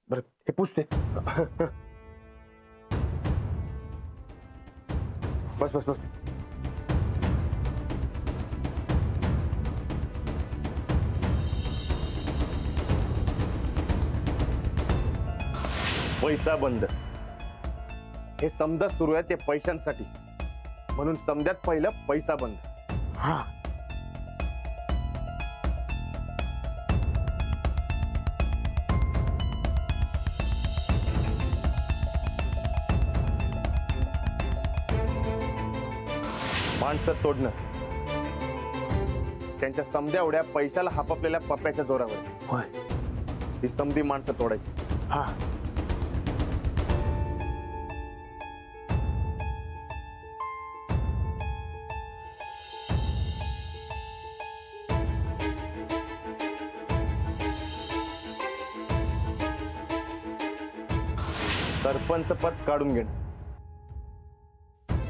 बरं हे पुसते. बस बस बस. पैसा बंद हे समजा सुरू आहे ते पैशांसाठी, म्हणून समजात पहिलं पैसा बंद. हा माणसं तोडणं त्यांच्या समध्या एवढ्या पैशाला हापापलेल्या पप्प्याच्या जोरावर. होय ती समधी माणसं तोडायची. हा सरपंच पद काढून घेणं.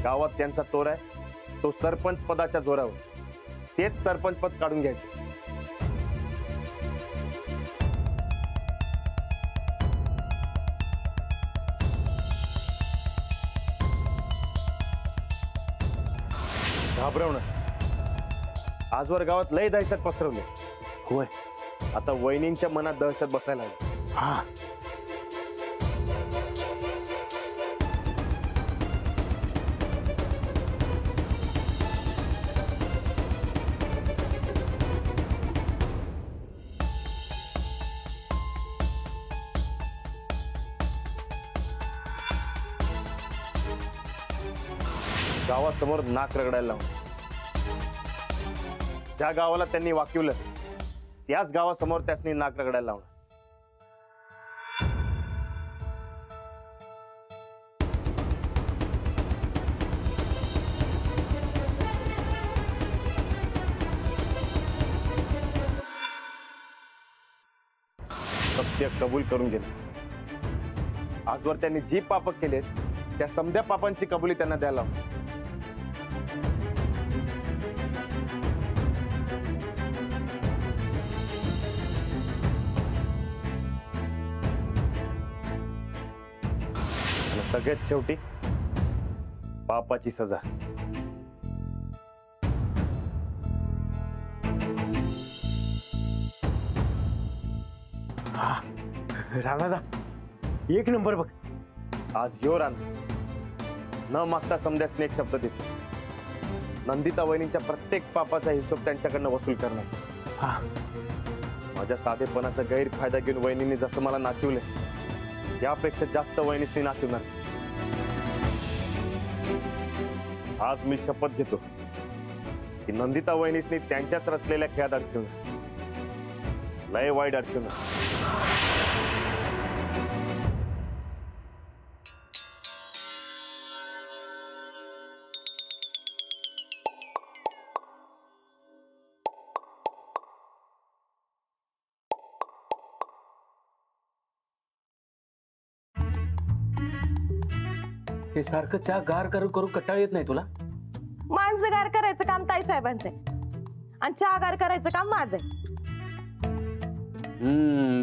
गावात त्यांचा तोर आहे तो सरपंच पदाच्या जोरावर. तेच सरपंच पद काढून घ्यायचे. घाबरवणं आजवर गावात लय दहशत पसरवली. होय आता वहिनींच्या मनात दहशत बसायला लागली. हा गावासमोर नाक रगडायला लावून. ज्या गावाला त्यांनी वाकिवलं त्याच गावासमोर त्यासनी नाक रगडायला लावलं. सत्य कबूल करून घेणं. आजवर त्यांनी जी पाप केलेत त्या समध्या पापांची कबुली त्यांना द्यायला लावून. सगळ्यात शेवटी पापाची सजा. राणा एक नंबर बघ. आज यो राणा न मागता समध्यासने एक शब्द देतो. नंदिता वहिनींच्या प्रत्येक पापाचा हिशोब त्यांच्याकडनं वसूल करणार. माझ्या साधेपणाचा गैरफायदा घेऊन वहिनींनी जसं मला नाचवले यापेक्षा जास्त वहिनींनी नाचवणार. आज मी शपथ घेतो की नंदिता वहिनींनी त्यांच्याच रचलेल्या खेळात अडकवणार. लय वाईट अडकवणार. हे सारखं चहा गार करू करू कटाळ येत नाही तुला? माणसं गार करायचं काम ताई साहेबांचं आणि चहा गार करायचं काम माझं.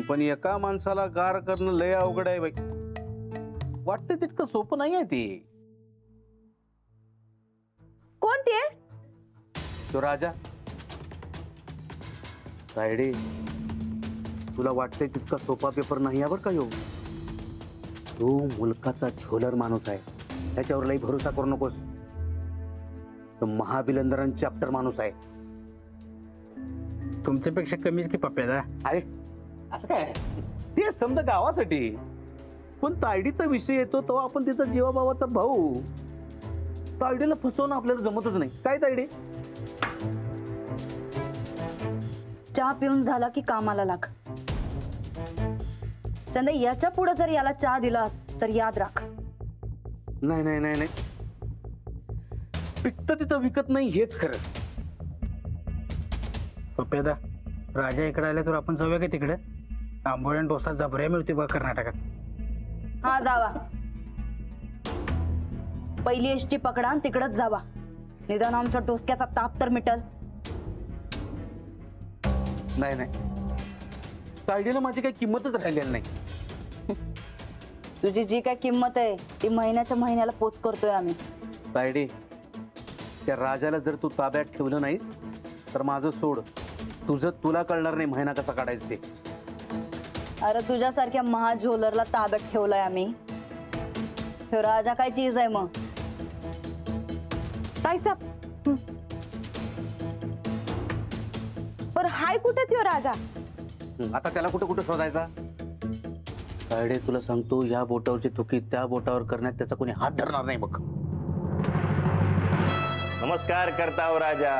पण एका माणसाला गार करणं लय अवघड आहे बाई. वाटतं तितकं सोपं नाही आहे ते. कोणती आहे? तो राजा. तायडे तुला वाटतंय तितका सोपा पेपर नाही आहे बरं का ह्यो. तो मुलकाचा झोलर माणूस आहे. त्याच्यावर लई भरोसा करू नकोस. तो महाबिलंदरन चॅप्टर माणूस आहे. तुमच्यापेक्षा कमीच की पप्प्यादा. अरे असं काय ते समजा गावासाठी. पण तायडीचा विषय येतो तो आपण तिचा जीवाभावाचा भाऊ. तायडीला फसवणं आपल्याला जमतच नाही. काय तायडे? चहा पिऊन झाला की कामाला लाग. चंदा याच्या पुढे जर याला चहा दिलास तर याद राख. नाही नाही नाही नाही पिकत तिथं विकत नाही हेच खरं. पप्प्यादा राजा इकडे आल्या तर आपण जाऊया का तिकडे? आंबोळी आणि डोसा जबऱ्या मिळते बघ कर्नाटकात. हा जावा. पहिली एसटी पकडा आणि तिकडच जावा. निदान आमच्या डोसक्याचा ताप तर मिटल. नाही नाही तायडीला माझी काही किंमतच राहिलेली नाही. तुझी जी काय किंमत आहे ती महिन्याच्या महिन्याला पोच करतोय आम्ही. तायडे, त्या राजाला जर तू ताब्यात ठेवलं नाहीस तर माझं सोड, तुझं तुला कळणार नाही महिना कसा काढायचं ते. अरे तुझ्यासारख्या महाझोलरला ताब्यात ठेवलाय आम्ही. तो राजा काय चीज आहे मग? ताईसाहेब पर हाय कुठे त्यो राजा? आता त्याला कुठं कुठं शोधायचा? तायडे, तुला सांगतो या बोटावरची थुकी त्या बोटावर करण्यात त्याचा कोणी हात धरणार नाही बघ. नमस्कार करताव राजा.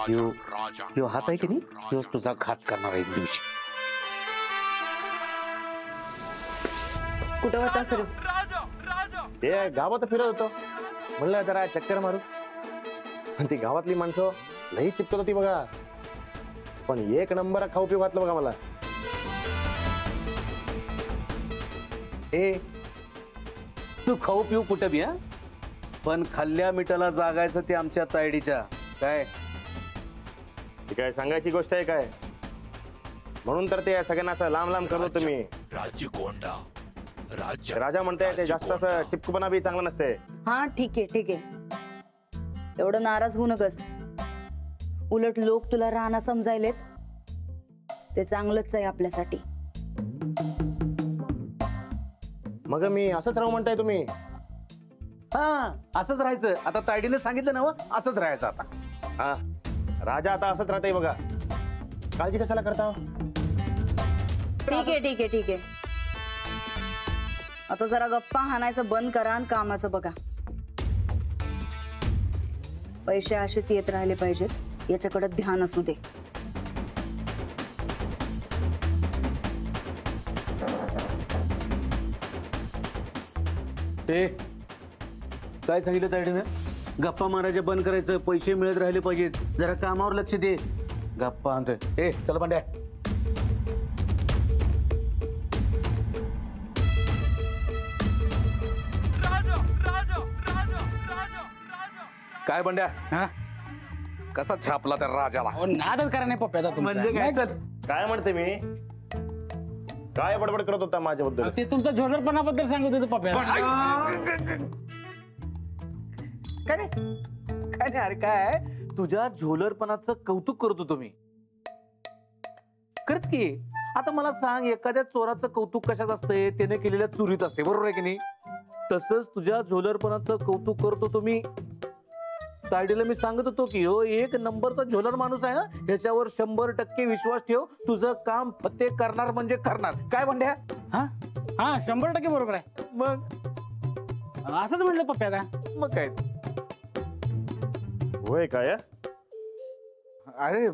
यो हात आहे की नाही, तोच तुझा घात करणार एक दिवशी. कुठे होता सर? ते गावात फिरत होतो, म्हणलं जरा चक्कर मारू. पण ती गावातली माणसं लई चिपकत होती बघा. पण एक नंबर खाऊ पिऊ घातलं बघा मला. ए, तू खाऊ पिऊ कुठं बी, हा? पण खाल्ल्या मिठाला जागायचं ते आमच्या तायडीच्या. काय ती काय सांगायची गोष्ट आहे काय? म्हणून तर ते सगळ्यांना असं लांब लांब करतो तुम्ही. राजा म्हणताय ते जास्त असं चिपकूपणा बी चांगला नसते. हा ठीक आहे ठीक आहे, एवढं नाराज होऊ नकस. उलट लोक तुला राणा समजायलेत, ते चांगलंच आहे आपल्यासाठी. मग मी असंच राहू म्हणताय तुम्ही? हा, असंच राहायचं. आता तायडीने सांगितलं ना, हो, असंच राहायचं आता. हा, राजा आता असंच राहतंय बघा. काळजी कशाला करता? ठीक आहे ठीक आहे ठीक आहे, आता जरा गप्पा हाणायचं बंद करा आणि कामाचं बघा. पैसे असेच येत राहिले पाहिजेत, याच्याकडे ध्यान असू दे. ए, काय सांगितलं तायडीनं? गप्पा मारायच्या बंद करायचं, पैसे मिळत राहिले पाहिजेत, जरा कामावर लक्ष दे. गप्पा आणतोय. ए चल पांड्या. काय बंड्या, हा कसा छापला त्या राजाला? नादच करा नाही पप्प्या तुमचा. म्हणजे काय? चल. काय म्हणते मी? काय बडबड करत होता माझ्याबद्दल? ते तुमचा झोलरपणाबद्दल सांगत होते पप्प्या. काय नाही, काय नाही. अरे काय, तुझ्या झोलरपणाचं कौतुक करत होतो मी. खरंच की. आता मला सांग, एखाद्या चोराचं कौतुक कशात असतंय? त्याने केलेल्या चोरीत असते, बरोबर आहे की नाही? तसंच तुझ्या झोलरपणाचं कौतुक करत होतो मी. तायडीला मी सांगत होतो की हो, एक नंबरचा झोलर माणूस आहे, ह्याच्यावर 100% विश्वास ठेव, तुझं काम फत्ते करणार म्हणजे करणार. काय म्हणल्या? हा हा 100% बरोबर आहे. मग असंच म्हणलं पप्प्या आता. मग काय? होय काय? अरे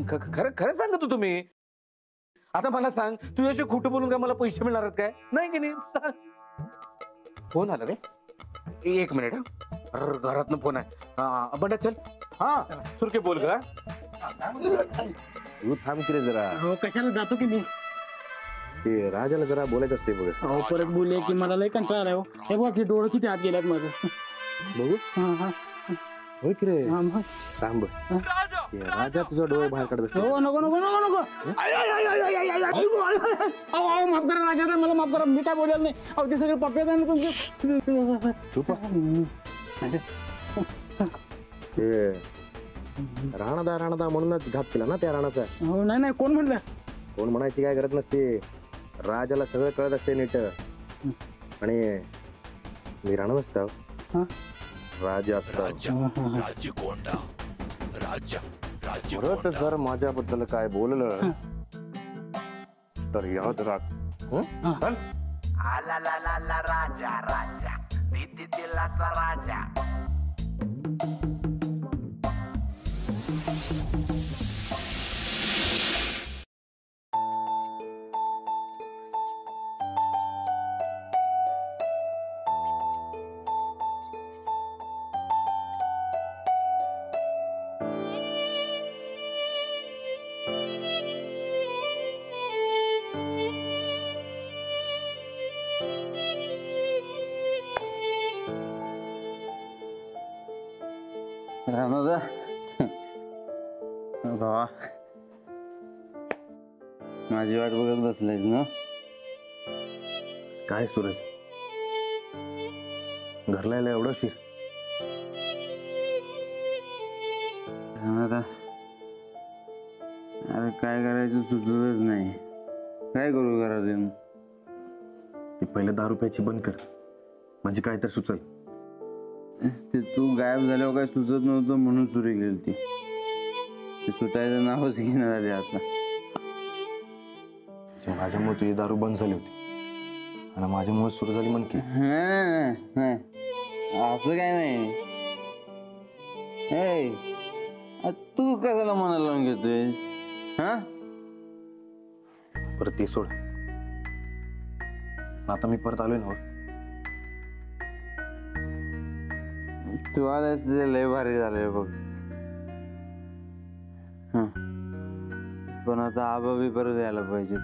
खरं खरं सांगत होतो मी. आता मला सांग, तू असे खोटं बोलून काय मला पैसे मिळणार आहेत काय? नाही की नाही? सांग. फोन आला रे, एक मिनिट. घरातनं फोन आहे. बंड्या चल. हा सुरके बोल ग. तू थांब की रे जरा. हो कशाला जातो की मी. ते राजाला जरा बोलायचं असते बघ. अहो परत बोलले की मला लय कंटाळा आलाय हो. हे बघा की डोळे किती आत गेल्यात माझं. बघू. हा हा होय की रे. हा, मग. थांब. ते राजा तुझा डोळे बाहेर काढत असते. हो नको नको नको नको. अहो माफ करा राजा, मला माफ करा, मी काय बोलायला नाही. अहो ते सगळे पप्प्या तुमचे. चुप. ते राणादा म्हणूनच घात केला ना त्या राणाचा. हो नाही नाही, कोण म्हणलं? कोण म्हणायची काय गरज नसते. राजाला सगळं कळत असते नीट. आणि मी राणा नसतो, हा? राजा असतो. परत जर माझ्याबद्दल काय बोललं तर याद राख. चल. आला ला ला ला राजा राजा भीती दिलाचा राजा. माझी वाट बघत बसलायस ना? काय सूरज, घरला यायला एवढं उशीर? अरे काय करायचं सुचतच नाही. काय करू घरात येऊन? ते पहिले 10 रुपयाची बंद कर, म्हणजे काय तर सुचल. ते तू गायब झाल्यावर काय सुचत नव्हतं म्हणून सुरू केली ती. ते सुटायचं नावच घेणं झाले आता. माझ्यामुळे तुझी दारू बंद झाली होती आणि माझ्यामुळे सुरू झाली म्हण की. नाही असं काय नाही. तू कशाला मनाला लावून घेतोय? हा, परत ते सोड. आता मी परत आलोय ना. तू आलास ते लय भारी झालंय बघ. पण आता आबा बी परत यायला पाहिजे.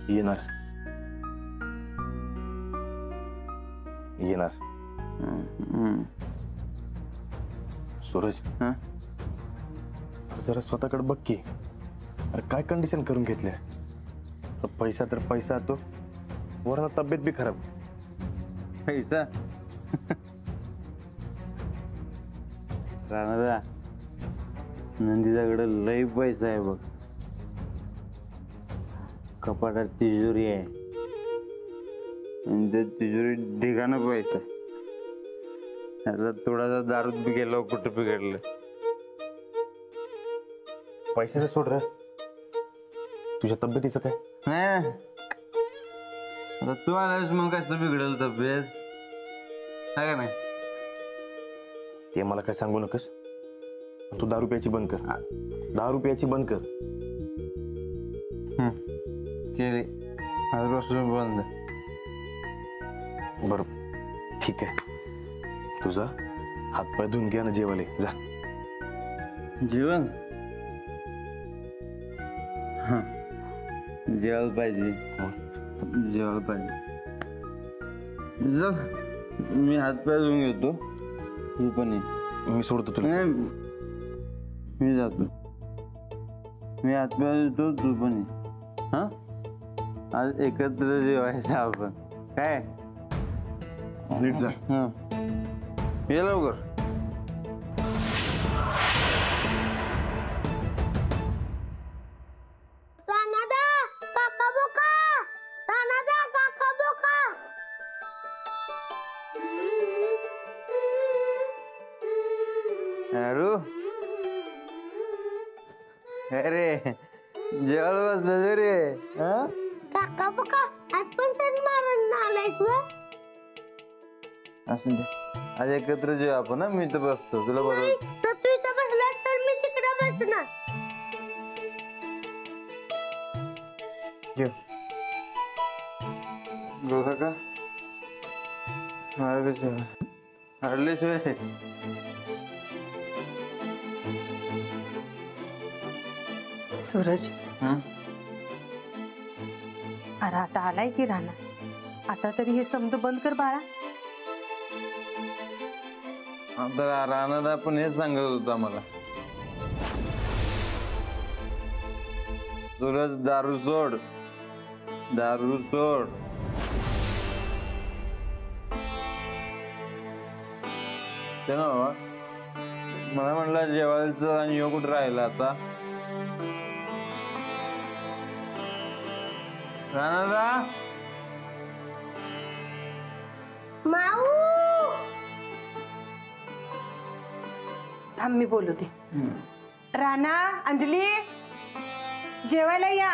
येणार येणार. सूरज, हा? जरा स्वतःकडे बघ की. अरे काय कंडिशन करून घेतल्या. पैसा तर पैसा तो, वरना तब्येत बी खराब. पैसा राणा, नंदीच्याकडे लय पैसा आहे बघ. कपाटात तिजोरी आहे आणि त्या तिजोरीत ढिगाणं पैसा. आता थोडासा दारूत बी गेलो, कुठं बिघडलं. पैशाचं सोड रे, तुझ्या तब्येतीचं काय? नाही, आता तू आलास मग कसं बिघडल तब्येत, आहे का नाही? ते मला काय सांगू नकस. तू 10 रुपयाची बंद कर. 10 रुपयाची बंद कर. केली आजपासून बंद. बर ठीक आहे, तुझा हातपाय धुवून घ्या ना, जेवायला जा. जेवण जेवायला पाहिजे, जेवायला पाहिजे. मी हातपाय धुवून घेतो, तू पण ये. मी सोडतो तुला. नाही, मी जातो. मी हातपाय धुतो, तू पण ये. हा, आज एकत्र जेवायचं आपण, काय? नीट जा. ये लवकर. अरे अरे, जेवायला बसलं रे. काका बका आज पण सण मारून आलायस व? असं दे, आज एकत्र जेव आपण. मी तर बसतो, तुला बरोबर. तर तू इथं बसला तर मी तिकडे बसणार. जेव. गो काका, मार्ग जेव. हरल्याशिवाय सूरज, अरे आता आलाय की राणा, आता तरी हे समज बंद कर बाळा. आता राणा पण हेच सांगत होता मला, सूरज दारू सोड, दारू सोड. ते ना बाबा, मला म्हटलं जेवायचं आणि ह्यो कुठं राहिला आता. राणा माऊ थांब, मी बोलवते. राणा, अंजली, जेवायला या.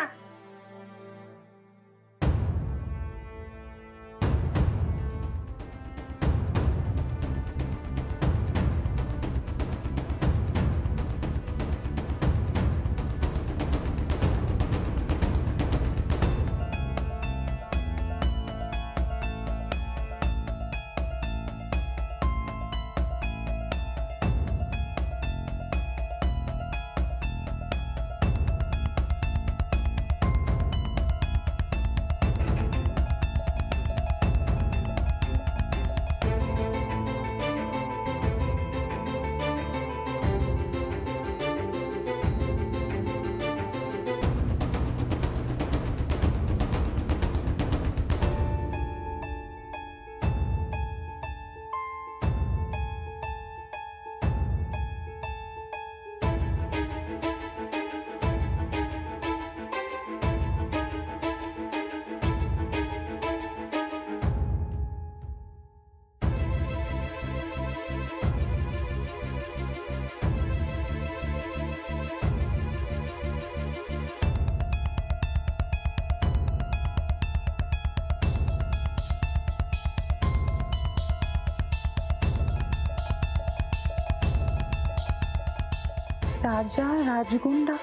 राजा राजगुंडा.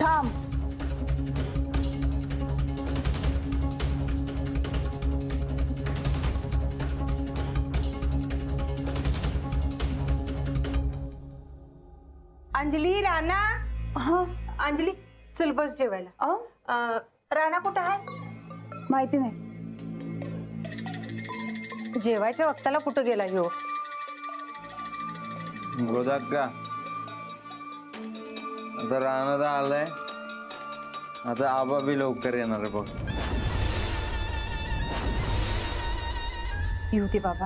थांब. अंजली, राणा. हा, अंजली, चल बस जेवायला. राणा कुठं आहे? माहिती नाही. जेवायच्या वक्ताला कुठं गेला ह्यो? गोदाक्का आता रानात आलाय. आता आबा बी लवकर येणार आहे बघ. येऊ दे बाबा,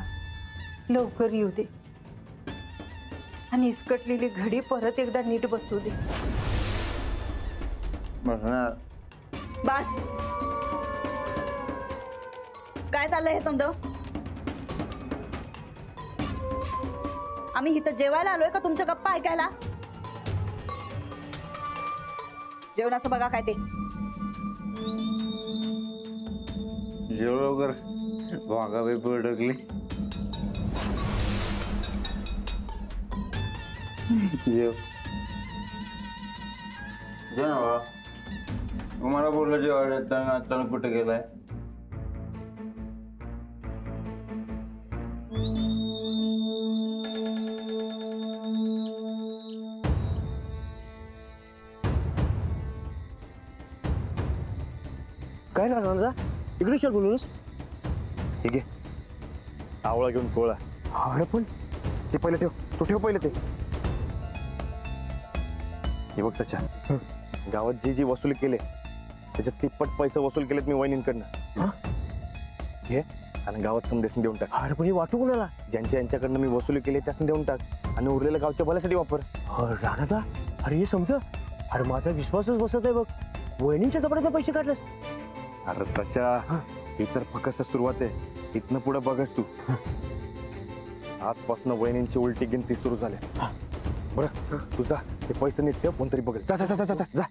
लवकर येऊ दे. आणि इसकटलेली घडी परत एकदा नीट बसू दे. बसणार. बस. काय चाललंय हे समजव. आम्ही इथं जेवायला आलोय का तुमच्या गप्पा ऐकायला? जेवणाचं बघा काय ते. जेव लवकर. वाघा बी पडकली. जेव. जेव ना बाळा. तुम्हाला बोललं जेवायला येताना अचानक कुठे गेलाय? काय ना राजा इकडे चल बोलूनस. ठीक आहे, आवळा घेऊन कोळा. अरे पण ते पहिले ठेव, तू ठेव पहिले ते. हे बघ त्याच्या गावात जी वसूल केले त्याच्यात तिप्पट पैसे वसूल केलेत मी वहिनींकडनं. घे आणि गावात संदेश देऊन टाक. अरे पण हे वाटू कोणाला? यांच्याकडनं मी वसुली केली त्यासून देऊन टाक आणि उरलेलं गावच्या भल्यासाठी वापर. राणा, अरे हे समज. अरे माझा विश्वासच बसत आहे बघ. वहिनींच्या कपड्याचे पैसे काढलेस. अरे सच्या, ही तर फक्त सुरुवात आहे. इथनं पुढे बघस तू. आजपासून वहिनींची उलटी गिनती सुरू झाली. बरं तू जा, ते पैसे नीट ठेव. कोणतरी बघेल. जा जा जा जा जा.